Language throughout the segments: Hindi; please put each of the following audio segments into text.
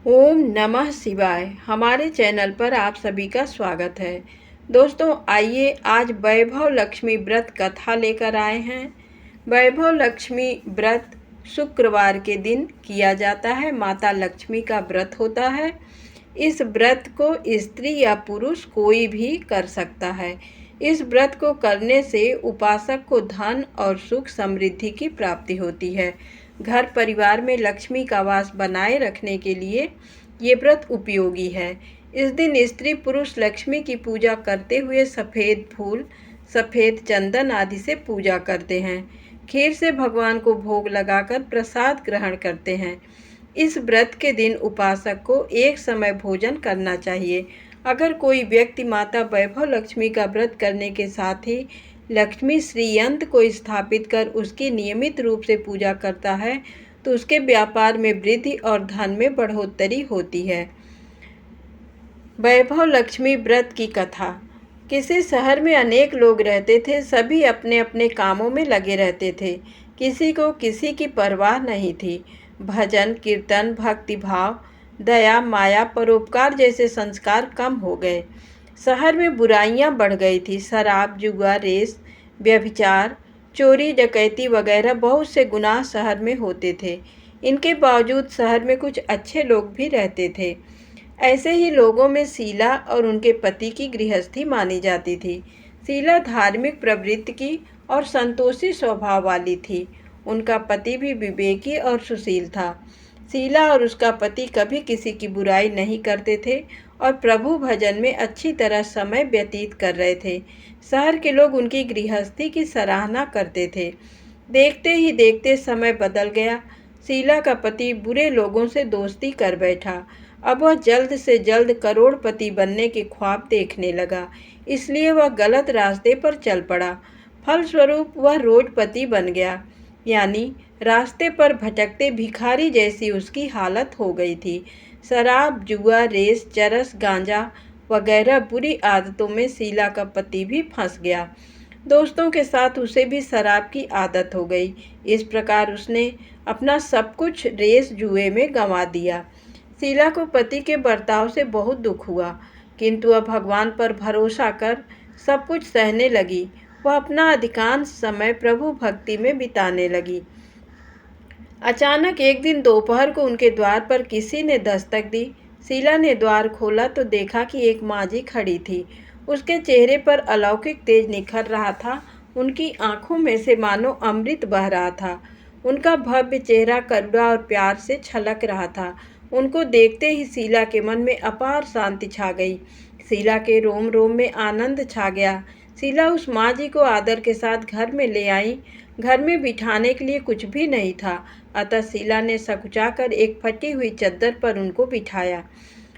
ओम नमः शिवाय। हमारे चैनल पर आप सभी का स्वागत है। दोस्तों, आइए आज वैभव लक्ष्मी व्रत कथा लेकर आए हैं। वैभव लक्ष्मी व्रत शुक्रवार के दिन किया जाता है। माता लक्ष्मी का व्रत होता है। इस व्रत को स्त्री या पुरुष कोई भी कर सकता है। इस व्रत को करने से उपासक को धन और सुख समृद्धि की प्राप्ति होती है। घर परिवार में लक्ष्मी का वास बनाए रखने के लिए ये व्रत उपयोगी है। इस दिन स्त्री पुरुष लक्ष्मी की पूजा करते हुए सफ़ेद फूल, सफ़ेद चंदन आदि से पूजा करते हैं। खीर से भगवान को भोग लगाकर प्रसाद ग्रहण करते हैं। इस व्रत के दिन उपासक को एक समय भोजन करना चाहिए। अगर कोई व्यक्ति माता वैभव लक्ष्मी का व्रत करने के साथ ही लक्ष्मी श्रीयंत्र को स्थापित कर उसकी नियमित रूप से पूजा करता है तो उसके व्यापार में वृद्धि और धन में बढ़ोतरी होती है। वैभव लक्ष्मी व्रत की कथा। किसी शहर में अनेक लोग रहते थे। सभी अपने अपने कामों में लगे रहते थे। किसी को किसी की परवाह नहीं थी। भजन कीर्तन, भक्ति भाव, दया, माया, परोपकार जैसे संस्कार कम हो गए। शहर में बुराइयां बढ़ गई थी। शराब, जुआ, रेस, व्यभिचार, चोरी, डकैती वगैरह बहुत से गुनाह शहर में होते थे। इनके बावजूद शहर में कुछ अच्छे लोग भी रहते थे। ऐसे ही लोगों में शीला और उनके पति की गृहस्थी मानी जाती थी। शीला धार्मिक प्रवृत्ति की और संतोषी स्वभाव वाली थी। उनका पति भी विवेकी और सुशील था। शीला और उसका पति कभी किसी की बुराई नहीं करते थे और प्रभु भजन में अच्छी तरह समय व्यतीत कर रहे थे। शहर के लोग उनकी गृहस्थी की सराहना करते थे। देखते ही देखते समय बदल गया। शीला का पति बुरे लोगों से दोस्ती कर बैठा। अब वह जल्द से जल्द करोड़पति बनने के ख्वाब देखने लगा, इसलिए वह गलत रास्ते पर चल पड़ा। फलस्वरूप वह रोडपति बन गया, यानी रास्ते पर भटकते भिखारी जैसी उसकी हालत हो गई थी। शराब, जुआ, रेस, चरस, गांजा वगैरह बुरी आदतों में शीला का पति भी फंस गया। दोस्तों के साथ उसे भी शराब की आदत हो गई। इस प्रकार उसने अपना सब कुछ रेस जुए में गंवा दिया। शीला को पति के बर्ताव से बहुत दुख हुआ, किंतु वह भगवान पर भरोसा कर सब कुछ सहने लगी। वह अपना अधिकांश समय प्रभु भक्ति में बिताने लगी। अचानक एक दिन दोपहर को उनके द्वार पर किसी ने दस्तक दी। शीला ने द्वार खोला तो देखा कि एक माँझी खड़ी थी। उसके चेहरे पर अलौकिक तेज निखर रहा था। उनकी आंखों में से मानो अमृत बह रहा था। उनका भव्य चेहरा करुणा और प्यार से छलक रहा था। उनको देखते ही शीला के मन में अपार शांति छा गई। शीला के रोम रोम में आनंद छा गया। शीला उस माँझी को आदर के साथ घर में ले आई। घर में बिठाने के लिए कुछ भी नहीं था, अतः शीला ने सकुचाकर एक फटी हुई चद्दर पर उनको बिठाया।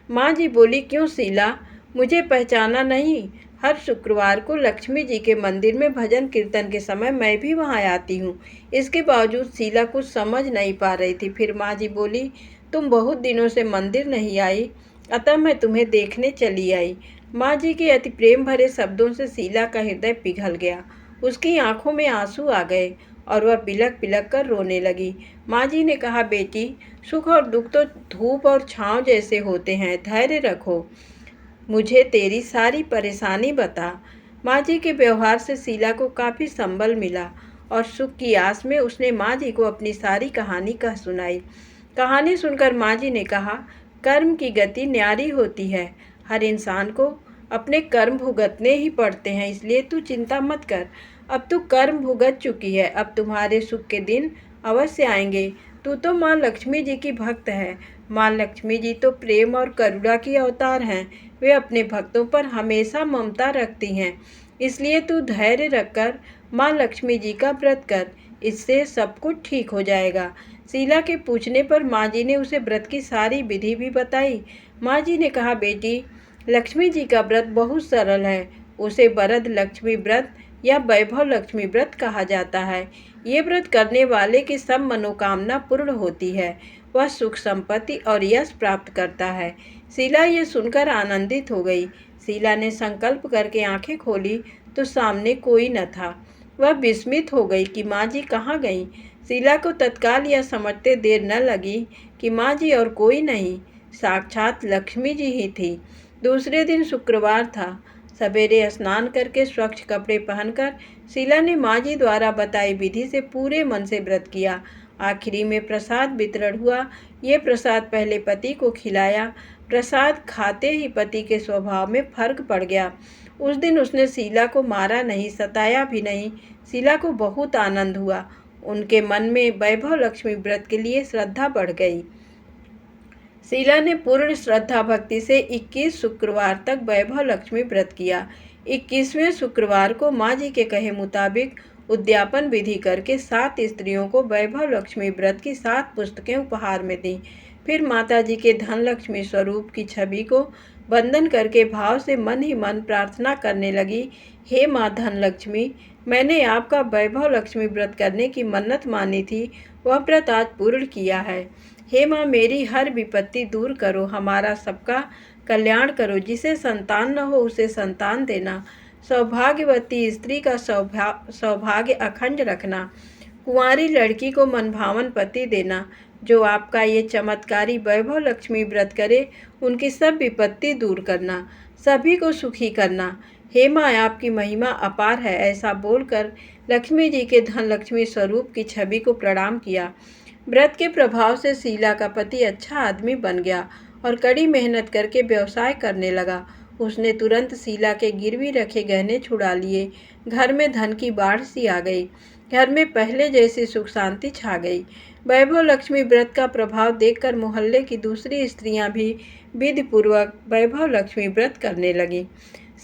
माँ जी बोली, क्यों शीला, मुझे पहचाना नहीं? हर शुक्रवार को लक्ष्मी जी के मंदिर में भजन कीर्तन के समय मैं भी वहाँ आती हूँ। इसके बावजूद शीला कुछ समझ नहीं पा रही थी। फिर माँ जी बोली, तुम बहुत दिनों से मंदिर नहीं आई, अतः मैं तुम्हें देखने चली आई। माँ जी के अति प्रेम भरे शब्दों से शीला का हृदय पिघल गया। उसकी आंखों में आंसू आ गए और वह बिलक बिलक कर रोने लगी। माँ जी ने कहा, बेटी, सुख और दुख तो धूप और छांव जैसे होते हैं, धैर्य रखो, मुझे तेरी सारी परेशानी बता। माँ जी के व्यवहार से शीला को काफ़ी संबल मिला और सुख की आस में उसने माँ जी को अपनी सारी कहानी कह सुनाई। कहानी सुनकर माँ जी ने कहा, कर्म की गति न्यारी होती है। हर इंसान को अपने कर्म भुगतने ही पड़ते हैं, इसलिए तू चिंता मत कर। अब तू कर्म भुगत चुकी है, अब तुम्हारे सुख के दिन अवश्य आएंगे। तू तो माँ लक्ष्मी जी की भक्त है। माँ लक्ष्मी जी तो प्रेम और करुणा की अवतार हैं। वे अपने भक्तों पर हमेशा ममता रखती हैं। इसलिए तू धैर्य रखकर माँ लक्ष्मी जी का व्रत कर, इससे सब कुछ ठीक हो जाएगा। शीला के पूछने पर माँ जी ने उसे व्रत की सारी विधि भी बताई। माँ जी ने कहा, बेटी, लक्ष्मी जी का व्रत बहुत सरल है। उसे वरद लक्ष्मी व्रत या वैभव लक्ष्मी व्रत कहा जाता है। ये व्रत करने वाले की सब मनोकामना पूर्ण होती है। वह सुख संपत्ति और यश प्राप्त करता है। शीला ये सुनकर आनंदित हो गई। शीला ने संकल्प करके आंखें खोली तो सामने कोई न था। वह विस्मित हो गई कि माँ जी कहाँ गईं। शीला को तत्काल यह समझते देर न लगी कि माँ जी और कोई नहीं, साक्षात लक्ष्मी जी ही थी। दूसरे दिन शुक्रवार था। सवेरे स्नान करके स्वच्छ कपड़े पहनकर शीला ने माँ जी द्वारा बताई विधि से पूरे मन से व्रत किया। आखिरी में प्रसाद वितरण हुआ। ये प्रसाद पहले पति को खिलाया। प्रसाद खाते ही पति के स्वभाव में फर्क पड़ गया। उस दिन उसने शीला को मारा नहीं, सताया भी नहीं। शीला को बहुत आनंद हुआ। उनके मन में वैभव लक्ष्मी व्रत के लिए श्रद्धा बढ़ गई। शीला ने पूर्ण श्रद्धा भक्ति से 21 शुक्रवार तक वैभव लक्ष्मी व्रत किया। 21वें शुक्रवार को माँ जी के कहे मुताबिक उद्यापन विधि करके 7 स्त्रियों को वैभव लक्ष्मी व्रत की 7 पुस्तकें उपहार में दी। फिर माता जी के धन लक्ष्मी स्वरूप की छवि को वंदन करके भाव से मन ही मन प्रार्थना करने लगी, हे माँ धन लक्ष्मी, मैंने आपका वैभव लक्ष्मी व्रत करने की मन्नत मानी थी, वह व्रत आज पूर्ण किया है। हे माँ, मेरी हर विपत्ति दूर करो, हमारा सबका कल्याण करो। जिसे संतान न हो उसे संतान देना, सौभाग्यवती स्त्री का सौभाग्य अखंड रखना, कुंवारी लड़की को मनभावन पति देना। जो आपका ये चमत्कारी वैभव लक्ष्मी व्रत करे उनकी सब विपत्ति दूर करना, सभी को सुखी करना। हे माँ, आपकी महिमा अपार है। ऐसा बोलकर लक्ष्मी जी के धन लक्ष्मी स्वरूप की छवि को प्रणाम किया। व्रत के प्रभाव से शीला का पति अच्छा आदमी बन गया और कड़ी मेहनत करके व्यवसाय करने लगा। उसने तुरंत शीला के गिरवी रखे गहने छुड़ा लिए। घर में धन की बाढ़ सी आ गई। घर में पहले जैसी सुख शांति छा गई। वैभव लक्ष्मी व्रत का प्रभाव देखकर मोहल्ले की दूसरी स्त्रियां भी विधि पूर्वक वैभव लक्ष्मी व्रत करने लगीं।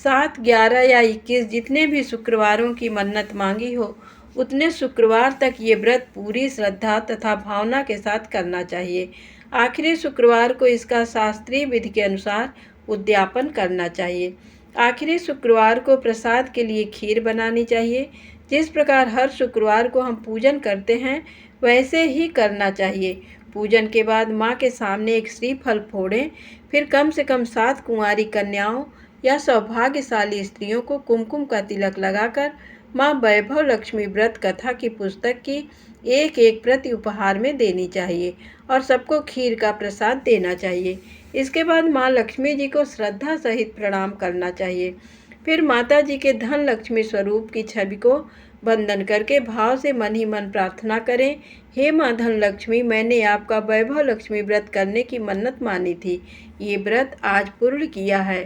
7, 11 या 21 जितने भी शुक्रवारों की मन्नत मांगी हो, उतने शुक्रवार तक ये व्रत पूरी श्रद्धा तथा भावना के साथ करना चाहिए। आखिरी शुक्रवार को इसका शास्त्रीय विधि के अनुसार उद्यापन करना चाहिए। आखिरी शुक्रवार को प्रसाद के लिए खीर बनानी चाहिए। जिस प्रकार हर शुक्रवार को हम पूजन करते हैं, वैसे ही करना चाहिए। पूजन के बाद माँ के सामने एक श्रीफल फोड़ें। फिर कम से कम 7 कुंवारी कन्याओं या सौभाग्यशाली स्त्रियों को कुमकुम का तिलक लगाकर माँ वैभव लक्ष्मी व्रत कथा की पुस्तक की एक प्रति उपहार में देनी चाहिए और सबको खीर का प्रसाद देना चाहिए। इसके बाद माँ लक्ष्मी जी को श्रद्धा सहित प्रणाम करना चाहिए। फिर माता जी के धन लक्ष्मी स्वरूप की छवि को वंदन करके भाव से मन ही मन प्रार्थना करें, हे माँ धन लक्ष्मी, मैंने आपका वैभव लक्ष्मी व्रत करने की मन्नत मानी थी, ये व्रत आज पूर्ण किया है।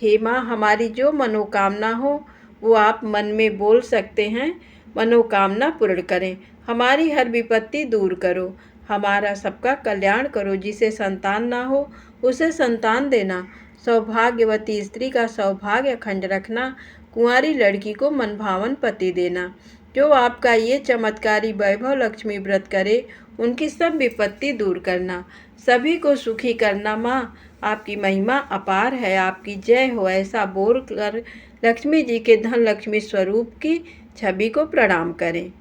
हे माँ, हमारी जो मनोकामना हो वो आप मन में बोल सकते हैं। मनोकामना पूर्ण करें, हमारी हर विपत्ति दूर करो, हमारा सबका कल्याण करो। जिसे संतान ना हो उसे संतान देना, सौभाग्यवती स्त्री का सौभाग्य अखंड रखना, कुंवारी लड़की को मनभावन पति देना। जो आपका ये चमत्कारी वैभव लक्ष्मी व्रत करे उनकी सब विपत्ति दूर करना, सभी को सुखी करना। माँ, आपकी महिमा अपार है, आपकी जय हो। ऐसा बोल कर लक्ष्मी जी के धन लक्ष्मी स्वरूप की छवि को प्रणाम करें।